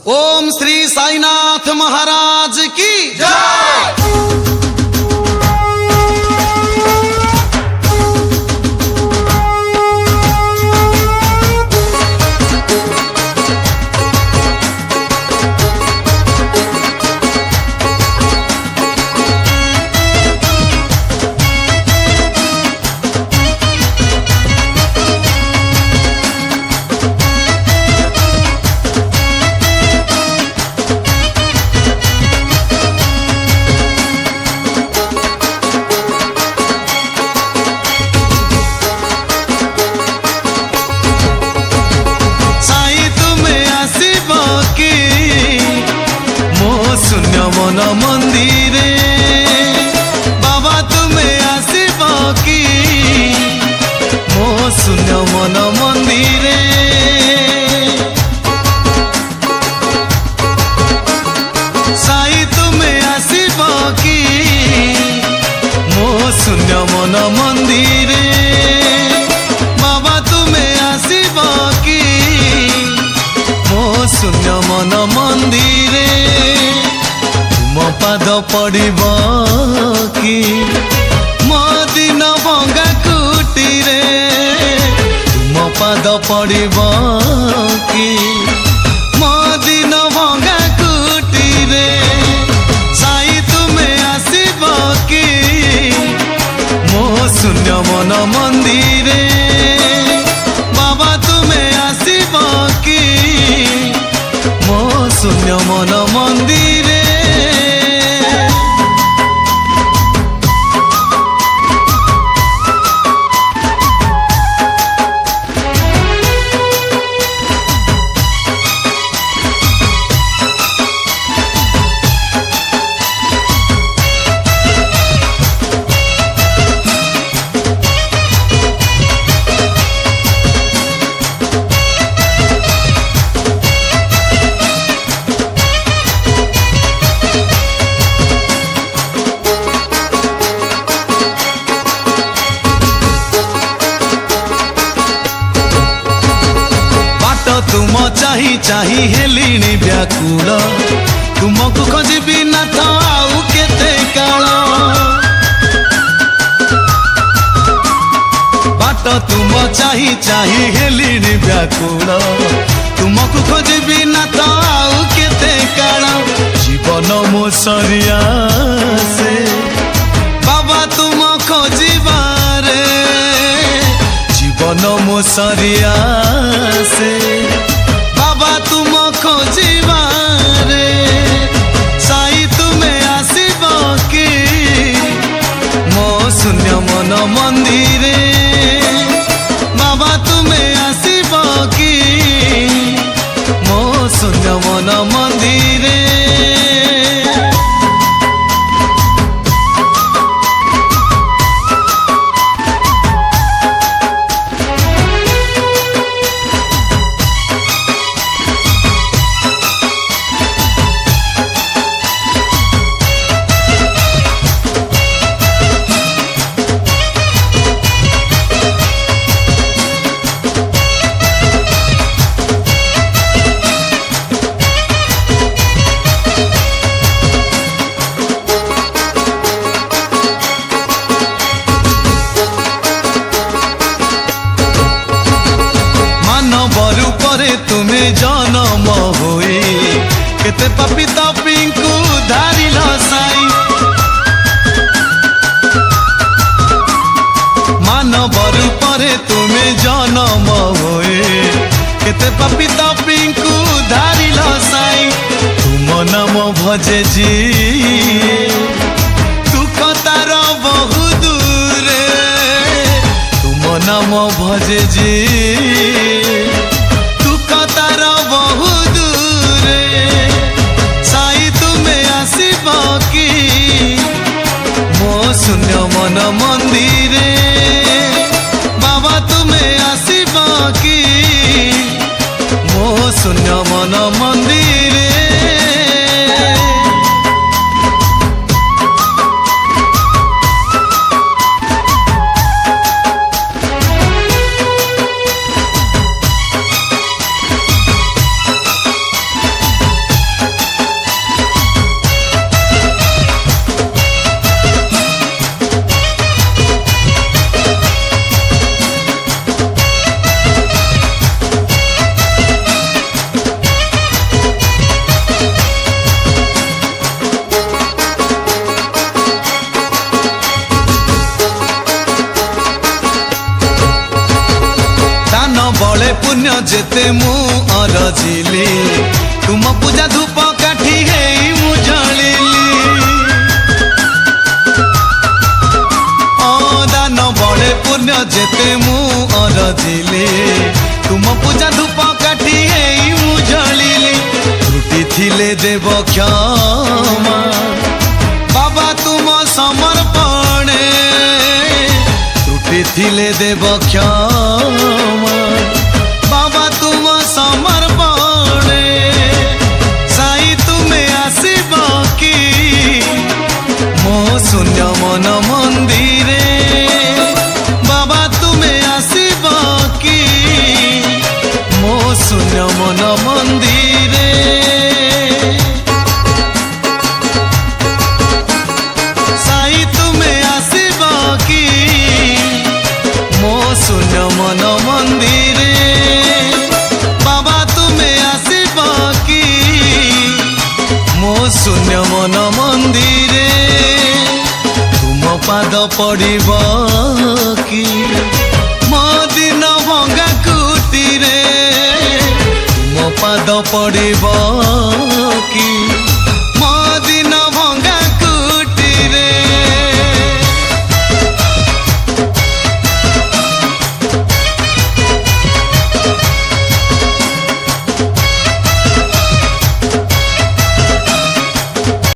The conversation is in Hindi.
ओम श्री साईनाथ महाराज की जय। मन मंदिरे बाबा तुम्हें आसब कि मो शून्य मन मंदिरे साई तुम्हें आसब कि मो शून्य मन मंदिरे बाबा तुम्हें आसब कि मो शून्य मन मंदिरे मो पाद पड़ब कि मो दिन भंगा कुटीरे मो पाद पड़ब कि मो दिन भंगा कुटीरे साई तुम्हें आसब कि मो शून्य मन मंदिरे बाबा तुम्हें आसब कि मो शून्य मन मंदिरे तुम चाही चाही हेलिणी व्याकुल तुमको खोजबी ना तो आउ केते काल बाट तुम चाही चाही हेलिणी व्याकुल तुमको खोजबी ना तो आउ केते काल जीवन मो सरिया से बाबा तुम खोजिबारे जीवन मो सरिया से बाबा तुम खोजिबारे साई तुम्हें आसब कि मो शून्य मन मंदिरे बाबा तुम्हें आसब कि मो शून्य मन मंदिरे तुम्हें जन्म होई केते पापी तापी को धारिल साई मानव रूपरे तुम्हें जन्म होई केते पापी तापी को धारिल साई तुम नाम भजे जी दुख तार बहु दूरे तुम नाम भजे जी तार बहु दूरे साई तुम्हें आसब कि मो शून्य मन मंदिरे बाबा तुम्हें आसब कि मो शून्य मन मंदिरे पुण्य जेते मु अरजिली तुम पूजा धूप काठी हेई मु जलिली दान बड़े पुण्य जेते मु अरजिली तुम पूजा धूप काठी हेई मु जलिली त्रुटि थिले देव क्षमा बाबा तुम समर्पणे त्रुटि थिले देव क्षमा बाबा तुम समर्पणे साई तुम्हें आसीब कि मो शून्य मन मंदिरे बाबा तुम्हें आसीब कि मो शून्य मन मंदिरे साई तुम्हें आसीब कि मो शून्य मन मंदिरे बाबा तुम्हें आसीब कि मो शून्य मन मंदिरे तुम पाद पड़िब कि मो दिन भंगा कुटीरे तुम पाद पड़िब